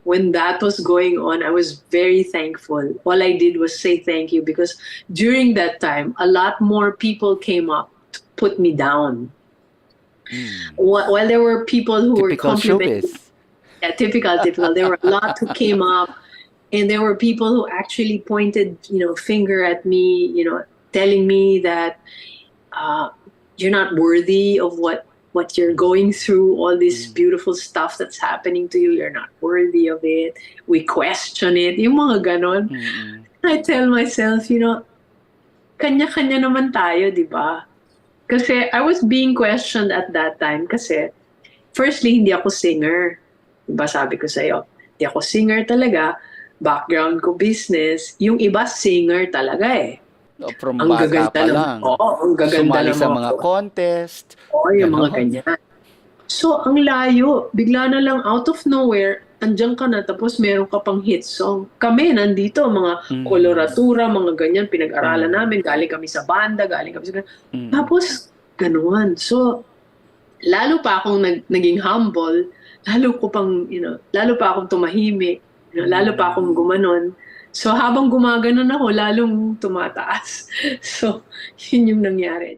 when that was going on, I was very thankful. All I did was say thank you because during that time, a lot more people came up to put me down. Mm. While there were people who were Typical complimenting, showbiz. yeah, typical. There were a lot who came up, and there were people who actually pointed, finger at me, telling me that uh, you're not worthy of what you're going through, all this Mm. beautiful stuff that's happening to you. You're not worthy of it. We question it. Yung mga ganon. Mm. I tell myself, kanya-kanya naman tayo, di ba? Kasi I was being questioned at that time kasi firstly, hindi ako singer. Diba sabi ko sa'yo, hindi ako singer talaga. Background ko business. Yung iba singer talaga eh. O, from Ang bata gaganda pa ng, lang. oo, ang gaganda Sumali ng sa mga mga contest. oo, yung mga Ganon. ganyan. So, ang layo. Bigla na lang out of nowhere, andyan ka na, tapos meron ka pang hit song. Kami, nandito, mga Mm. koloratura, mga ganyan, pinag-aralan Mm. namin. Galing kami sa banda, galing kami sa... Mm. Tapos, ganuan. So, lalo pa akong naging humble, lalo ko pang, lalo pa akong tumahimik, lalo pa Mm. akong gumanon. So, habang gumaganon ako, lalong tumataas. So, yun yung nangyari.